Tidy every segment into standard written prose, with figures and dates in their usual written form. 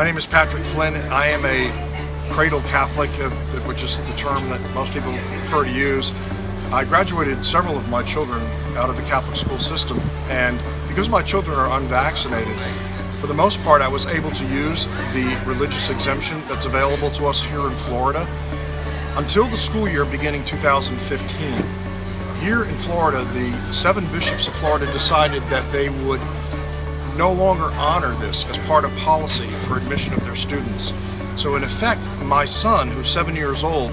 My name is Patrick Flynn. I am a cradle Catholic, which is the term that most people prefer to use. I graduated several of my children out of the Catholic school system, and because my children are unvaccinated, for the most part I was able to use the religious exemption that's available to us here in Florida until the school year beginning 2015. Here in Florida, the 7 bishops of Florida decided that they would no longer honor this as part of policy for admission of their students. So in effect, my son, who's 7 years old,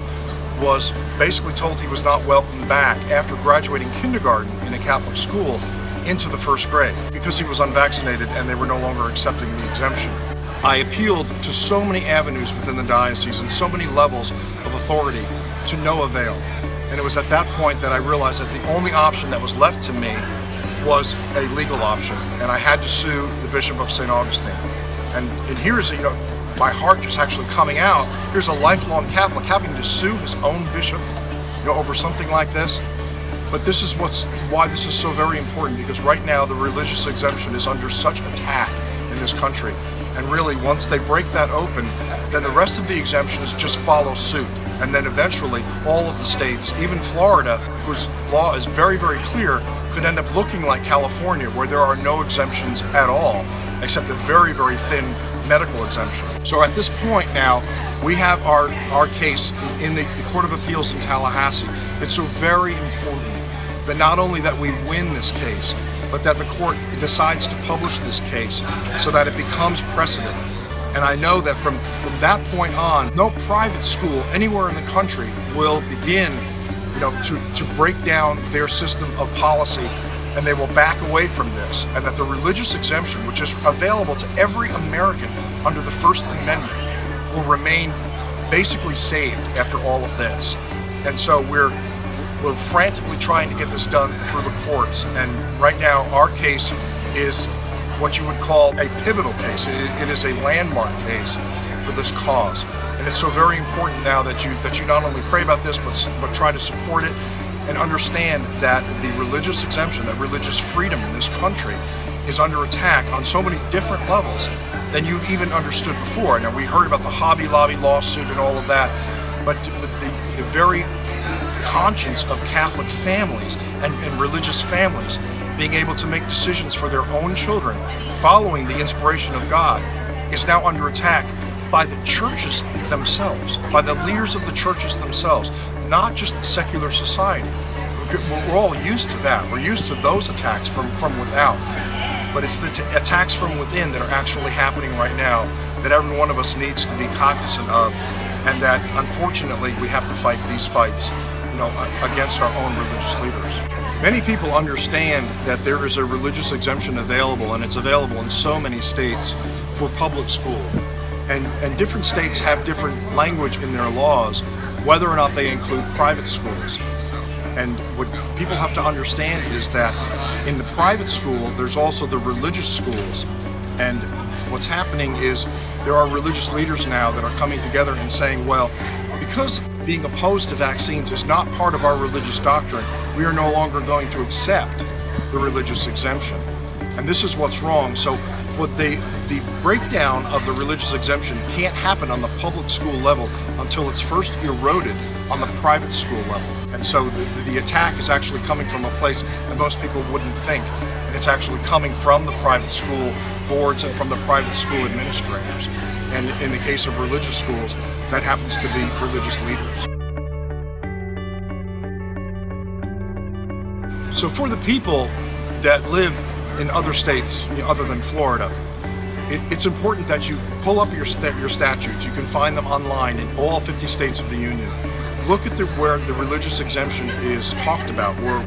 was basically told he was not welcome back after graduating kindergarten in a Catholic school into the 1st grade because he was unvaccinated and they were no longer accepting the exemption. I appealed to so many avenues within the diocese and so many levels of authority to no avail. And it was at that point that I realized that the only option that was left to me was a legal option, and I had to sue the Bishop of St. Augustine. And here's, my heart just actually coming out. Here's a lifelong Catholic having to sue his own bishop, over something like this. But this is why this is so very important, because right now the religious exemption is under such attack in this country. And really, once they break that open, then the rest of the exemptions just follow suit. And then eventually, all of the states, even Florida, whose law is very, very clear, could end up looking like California, where there are no exemptions at all, except a very, very thin medical exemption. So at this point now, we have our case in the Court of Appeals in Tallahassee. It's so very important that not only that we win this case, but that the court decides to publish this case so that it becomes precedent. And I know that from that point on, no private school anywhere in the country will begin to break down their system of policy, and they will back away from this, and that the religious exemption, which is available to every American under the First Amendment, will remain basically saved after all of this. And so we're frantically trying to get this done through the courts, and right now our case is what you would call a pivotal case. It is a landmark case for this cause. And it's so very important now that you not only pray about this, but try to support it and understand that the religious exemption, that religious freedom in this country is under attack on so many different levels than you've even understood before. Now, we heard about the Hobby Lobby lawsuit and all of that, but the very conscience of Catholic families and religious families being able to make decisions for their own children following the inspiration of God is now under attack by the churches themselves, by the leaders of the churches themselves, not just secular society. We're all used to that. We're used to those attacks from without. But it's the attacks from within that are actually happening right now that every one of us needs to be cognizant of, and that unfortunately we have to fight these fights, against our own religious leaders. Many people understand that there is a religious exemption available, and it's available in so many states for public school. And different states have different language in their laws, whether or not they include private schools. And what people have to understand is that in the private school, there's also the religious schools. And what's happening is there are religious leaders now that are coming together and saying, well, because being opposed to vaccines is not part of our religious doctrine, we are no longer going to accept the religious exemption. And this is what's wrong. So what the breakdown of the religious exemption can't happen on the public school level until it's first eroded on the private school level. And so the attack is actually coming from a place that most people wouldn't think. And it's actually coming from the private school boards and from the private school administrators. And in the case of religious schools, that happens to be religious leaders. So for the people that live in other states, other than Florida, it's important that you pull up your statutes. You can find them online in all 50 states of the Union. Look at where the religious exemption is talked about, where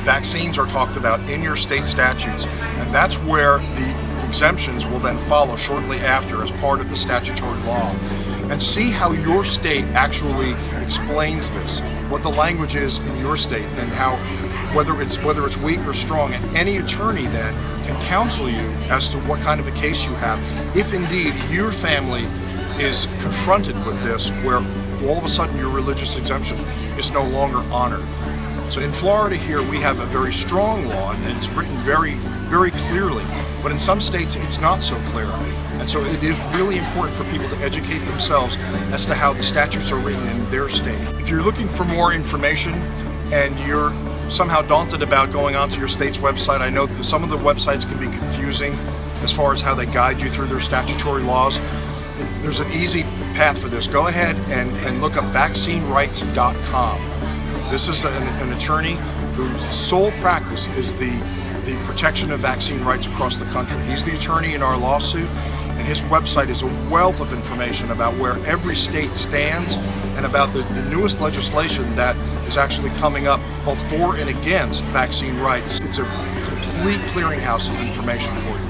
vaccines are talked about in your state statutes, and that's where the exemptions will then follow shortly after as part of the statutory law. And see how your state actually explains this, what the language is in your state, and how whether it's weak or strong. And any attorney then can counsel you as to what kind of a case you have, if indeed your family is confronted with this, where all of a sudden your religious exemption is no longer honored. So in Florida here, we have a very strong law, and it's written very, very clearly. But in some states, it's not so clear. And so it is really important for people to educate themselves as to how the statutes are written in their state. If you're looking for more information and you're somehow daunted about going onto your state's website, I know that some of the websites can be confusing as far as how they guide you through their statutory laws. There's an easy path for this. Go ahead and look up vaccinerights.com. This is an attorney whose sole practice is the protection of vaccine rights across the country. He's the attorney in our lawsuit, and his website is a wealth of information about where every state stands and about the newest legislation that is actually coming up both for and against vaccine rights. It's a complete clearinghouse of information for you.